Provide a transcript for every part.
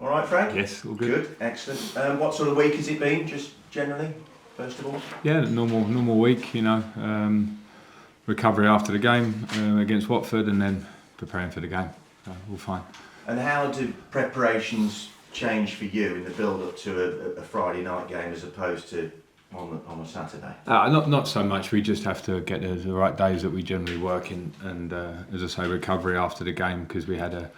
All right, Frank? Yes, all good. Good, excellent. What sort of week has it been, just generally, first of all? Yeah, normal week, recovery after the game against Watford and then preparing for the game. So all fine. And how do preparations change for you in the build-up to a Friday night game as opposed to on a Saturday? Not so much. We just have to get the right days that we generally work in, and as I say, recovery after the game because we had a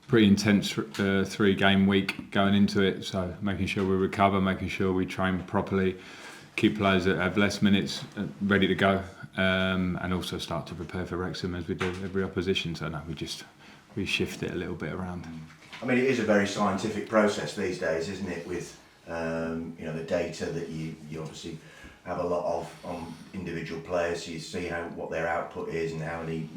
pretty intense 3-game week going into it. So making sure we recover, making sure we train properly, keep players that have less minutes ready to go, and also start to prepare for Wrexham as we do every opposition. So no, we shift it a little bit around. I mean, it is a very scientific process these days, isn't it? With the data that you obviously have a lot of on individual players, so you see what their output is and how many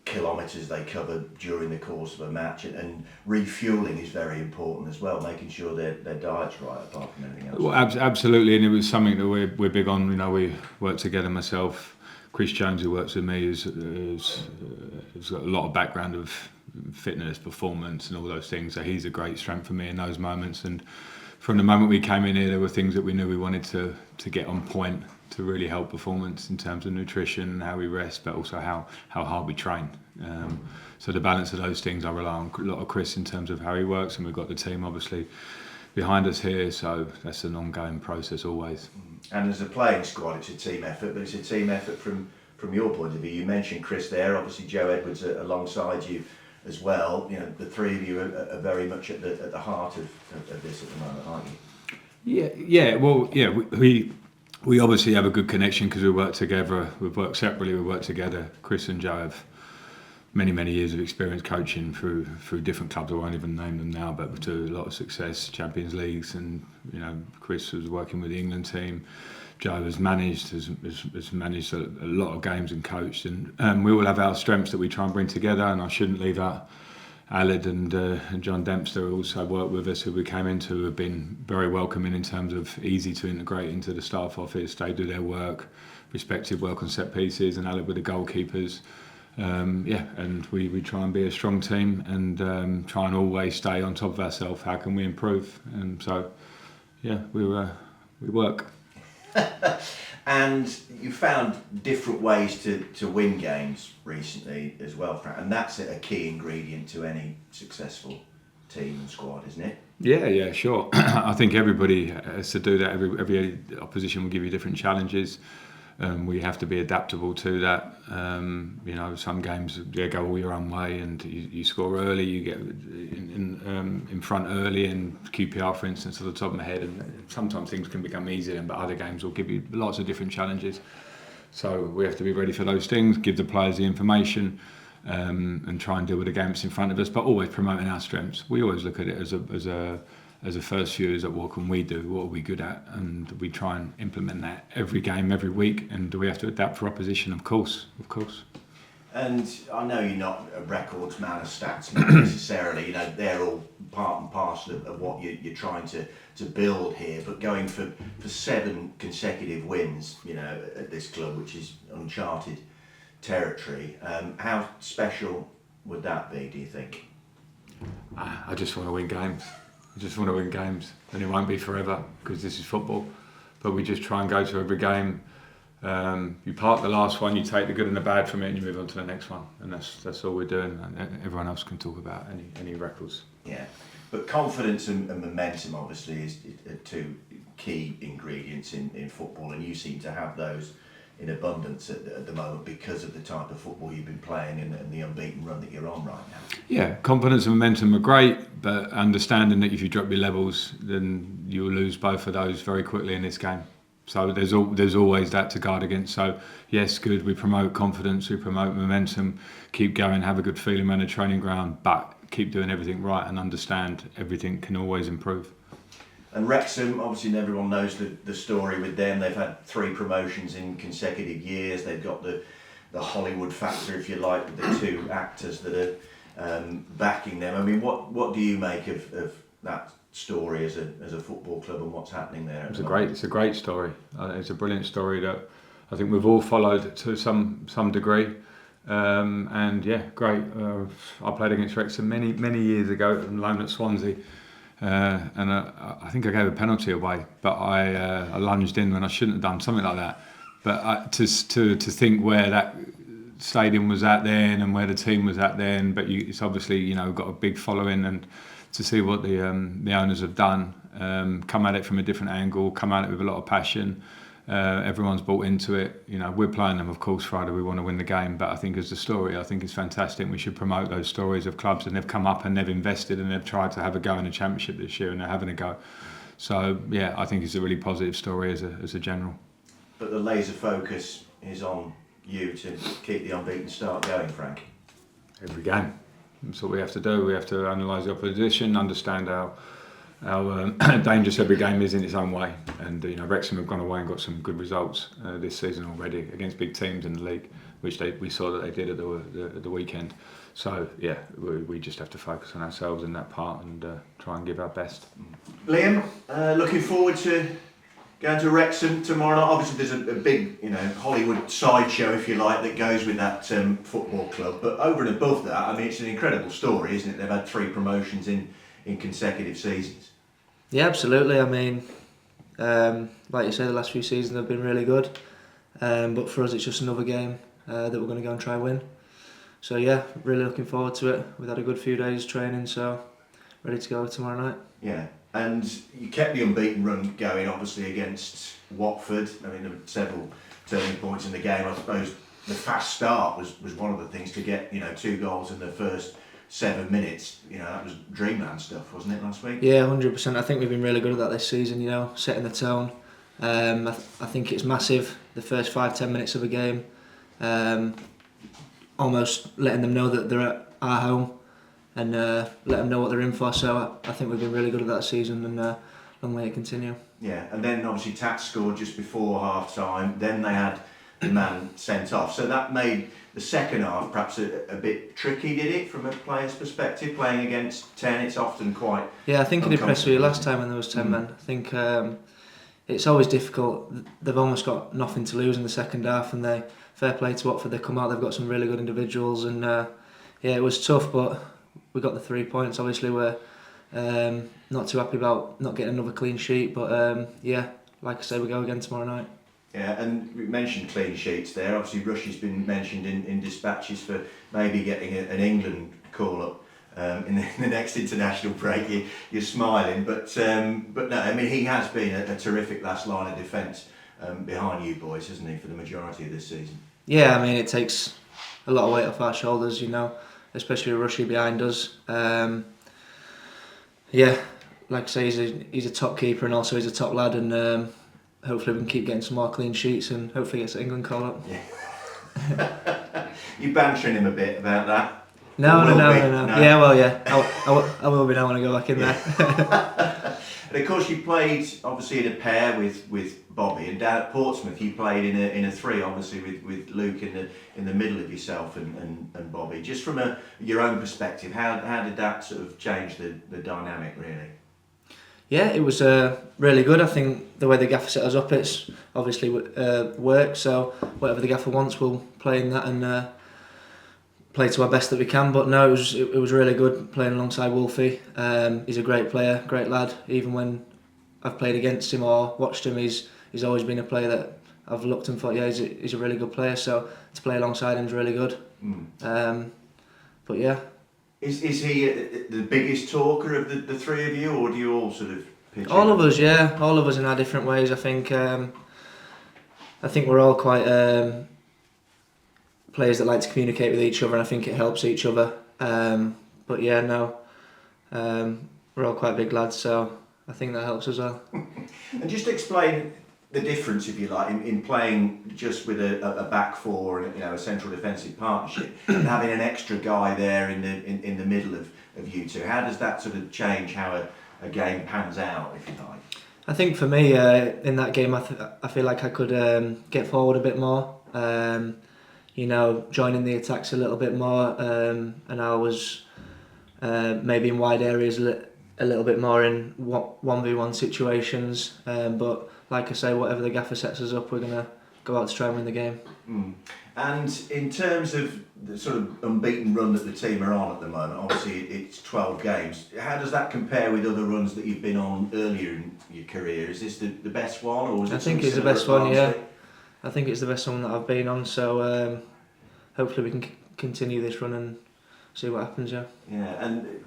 kilometres they cover during the course of a match, and refuelling is very important as well, making sure their diet's right apart from anything else. Well, absolutely, and it was something that we're big on. We work together. Myself, Chris Jones, who works with me, has got a lot of background of fitness, performance, and all those things. So he's a great strength for me in those moments. And from the moment we came in here, there were things that we knew we wanted to get on point to really help performance in terms of nutrition and how we rest, but also how hard we train. So the balance of those things, I rely on a lot of Chris in terms of how he works, and we've got the team obviously behind us here. So that's an ongoing process always. And as a playing squad, it's a team effort, but it's a team effort from your point of view. You mentioned Chris there, obviously Joe Edwards alongside you as well. The three of you are very much at the heart of this at the moment, aren't you? Yeah. Well, yeah. We obviously have a good connection because we work together. We've worked separately. We work together. Chris and Joe have many years of experience coaching through different clubs. I won't even name them now, but to a lot of success, Champions Leagues, and Chris was working with the England team. Joe has managed a lot of games and coached, and we all have our strengths that we try and bring together. And I shouldn't leave out Aled and John Dempster, who also worked with us, who we came into, have been very welcoming in terms of easy to integrate into the staff office. They do their work, respective work on set pieces, and Aled with the goalkeepers. And we try and be a strong team and try and always stay on top of ourselves. How can we improve? And so, we work. And you found different ways to win games recently as well, Frank, and that's a key ingredient to any successful team and squad, isn't it? Yeah, sure. I think everybody has to do that. Every opposition will give you different challenges. We have to be adaptable to that. Some games go all your own way, and you score early, you get in front early, and QPR, for instance, at the top of my head, and sometimes things can become easier, but other games will give you lots of different challenges. So we have to be ready for those things, give the players the information, and try and deal with the games in front of us, but always promoting our strengths. We always look at it as a first view is that what can we do, what are we good at, and we try and implement that every game, every week. And do we have to adapt for opposition? Of course. And I know you're not a records man of stats, not necessarily. They're all part and parcel of what you're trying to build here. But going for 7 consecutive wins, at this club, which is uncharted territory, how special would that be, do you think? I just want to win games. And it won't be forever because this is football. But we just try and go to every game. You park the last one, you take the good and the bad from it, and you move on to the next one. And that's all we're doing. And everyone else can talk about any records. Yeah, but confidence and momentum obviously is 2 key ingredients in football, and you seem to have those in abundance at the moment because of the type of football you've been playing and the unbeaten run that you're on right now. Yeah, confidence and momentum are great, but understanding that if you drop your levels, then you'll lose both of those very quickly in this game. So there's always that to guard against. So yes, good, we promote confidence, we promote momentum, keep going, have a good feeling around the training ground, but keep doing everything right and understand everything can always improve. And Wrexham, obviously everyone knows the story with them. They've had 3 promotions in consecutive years. They've got the Hollywood factor, if you like, with the 2 actors that are backing them. I mean, what do you make of that story as a football club and what's happening there? It's a great story. It's a brilliant story that I think we've all followed to some degree. And yeah, great. I played against Wrexham many years ago on loan at Swansea, and I think I gave a penalty away, but I lunged in when I shouldn't have done, something like that. But to think where that stadium was at then and where the team was at then, but it's obviously got a big following, and to see what the owners have done, come at it from a different angle, come at it with a lot of passion. Everyone's bought into it. We're playing them, of course, Friday. We want to win the game, but I think as the story, I think it's fantastic. We should promote those stories of clubs, and they've come up and they've invested and they've tried to have a go in the Championship this year, and they're having a go. So yeah, I think it's a really positive story as a general. But the laser focus is on you to keep the unbeaten start going, Frank. Every game. That's what we have to do. We have to analyse the opposition, understand how dangerous every game is in its own way. And Wrexham have gone away and got some good results this season already against big teams in the league, which we saw that they did at the weekend. So yeah, we just have to focus on ourselves in that part and try and give our best. Liam, looking forward to going to Wrexham tomorrow night. Obviously there's a big Hollywood sideshow, if you like, that goes with that football club, but over and above that, I mean, it's an incredible story, isn't it? They've had 3 promotions in consecutive seasons. Yeah, absolutely. I mean, like you say, the last few seasons have been really good, but for us it's just another game that we're going to go and try and win. So yeah, really looking forward to it. We've had a good few days training, so ready to go tomorrow night. Yeah, and you kept the unbeaten run going, obviously, against Watford. I mean, there were several turning points in the game. I suppose the fast start was one of the things to get 2 goals in the first 7 minutes. That was dreamland stuff, wasn't it, last week? Yeah, 100%. I think we've been really good at that this season, setting the tone. I think it's massive, the first 5-10 minutes of a game. Almost letting them know that they're at our home and let them know what they're in for. So I think we've been really good at that season, and long way to continue. Yeah, and then obviously Tats scored just before half time. Then they had the man sent off. So that made the second half perhaps a bit tricky, did it, from a player's perspective? Playing against 10, it's often quite... Yeah, I think it impressed me last time when there was 10 men. I think it's always difficult. They've almost got nothing to lose in the second half, and fair play to Watford, they come out, they've got some really good individuals, and yeah, it was tough, but we got the 3 points. Obviously we're not too happy about not getting another clean sheet, but yeah, like I say, we go again tomorrow night. Yeah, and we mentioned clean sheets there. Obviously Rush's been mentioned in dispatches for maybe getting an England call-up in the next international break. You're smiling, but no, I mean, he has been a terrific last line of defence behind you boys, hasn't he, for the majority of this season? Yeah, I mean, it takes a lot of weight off our shoulders, especially with Rushy behind us. Yeah, like I say, he's a top keeper, and also he's a top lad, and hopefully we can keep getting some more clean sheets and hopefully get England call up. Yeah. You bantering him a bit about that? No. Yeah, well, yeah, I will be now when I go back in there. And of course you played obviously in a pair with Bobby, and down at Portsmouth you played in a 3, obviously with Luke in the middle of yourself and Bobby. Just from your own perspective, how did that sort of change the dynamic, really? Yeah, it was really good. I think the way the gaffer set us up, it's obviously worked, so whatever the gaffer wants, we'll play in that and play to our best that we can. But no, it was really good playing alongside Wolfie. He's a great player, great lad. Even when I've played against him or watched him, he's always been a player that I've looked and thought, yeah, he's a really good player. So to play alongside him is really good. But yeah. Is he the biggest talker of the 3 of you, or do you all sort of pitch all in? of us, yeah, all of us in our different ways. I think we're all quite players that like to communicate with each other, and I think it helps each other. But yeah, no, we're all quite big lads, so I think that helps as well. And just explain the difference, if you like, in playing just with a back 4 and a central defensive partnership, and having an extra guy there in the middle of you two. How does that sort of change how a game pans out, if you like? I think for me, in that game, I feel like I could get forward a bit more. Joining the attacks a little bit more, and I was maybe in wide areas a little bit more in 1v1 situations. But like I say, whatever the gaffer sets us up, we're gonna go out to try and win the game. And in terms of the sort of unbeaten run that the team are on at the moment, obviously it's 12 games. How does that compare with other runs that you've been on earlier in your career? Is this the best one, or is it I think something it's the similar best at one, yeah. Barnsley? I think it's the best one that I've been on, so hopefully we can continue this run and see what happens, yeah. Yeah, and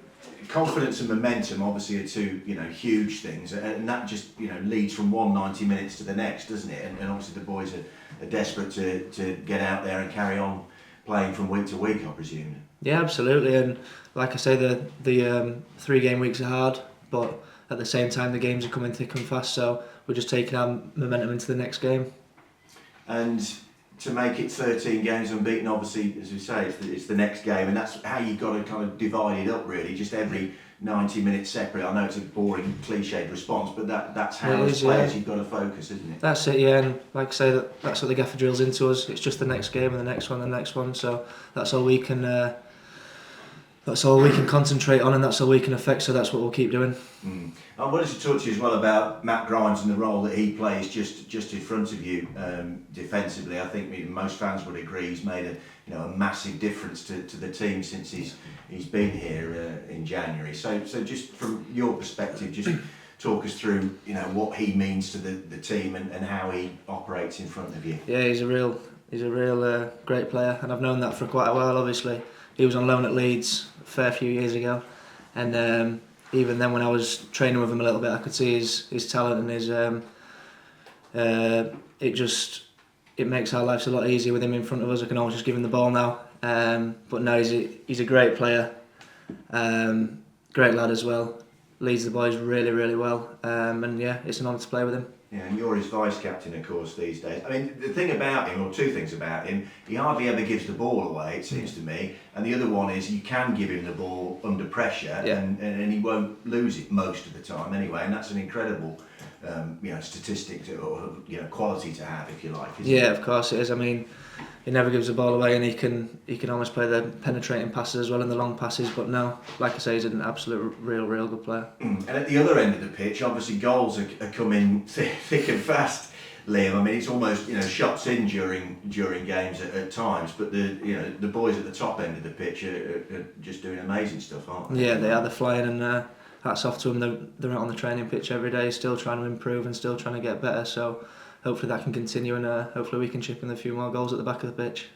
confidence and momentum obviously are two, huge things, and that just, leads from one 90 minutes to the next, doesn't it? And obviously the boys are desperate to get out there and carry on playing from week to week, I presume. Yeah, absolutely, and like I say, the 3 game weeks are hard, but at the same time the games are coming thick and fast, so we're just taking our momentum into the next game. And to make it 13 games unbeaten, obviously, as we say, it's the next game, and that's how you've got to kind of divide it up, really. Just every 90 minutes separate. I know it's a boring, cliched response, but that's how as players you've got to focus, isn't it? That's it, yeah. And like I say, that's what the gaffer drills into us. It's just the next game and the next one and the next one. So that's all we can. That's all we can concentrate on, and that's all we can affect. So that's what we'll keep doing. I wanted to talk to you as well about Matt Grimes and the role that he plays just in front of you defensively. I think most fans would agree he's made a massive difference to the team since he's been here in January. So just from your perspective, just talk us through what he means to the team and how he operates in front of you. Yeah, he's a real great player, and I've known that for quite a while. Obviously, he was on loan at Leeds a fair few years ago, and even then, when I was training with him a little bit, I could see his talent and his it makes our lives a lot easier with him in front of us. I can always just give him the ball now. But no, he's a great player, great lad as well. Leads the boys really, really well, and yeah, it's an honour to play with him. Yeah, and you're his vice captain, of course, these days. I mean, the thing about him, or two things about him, he hardly ever gives the ball away, it seems to me. And the other one is you can give him the ball under pressure, and he won't lose it most of the time anyway. And that's an incredible, statistic or quality to have, if you like. Isn't it? Of course it is. I mean, he never gives the ball away, and he can almost play the penetrating passes as well and the long passes. But no, like I say, he's an absolute real good player. And at the other end of the pitch, obviously goals are coming thick and fast, Liam. I mean, it's almost shots in during games at times. But the boys at the top end of the pitch are just doing amazing stuff, aren't they? Yeah, they are. They're flying, and hats off to them. They're out on the training pitch every day, still trying to improve and still trying to get better. So hopefully that can continue, and hopefully we can chip in a few more goals at the back of the pitch.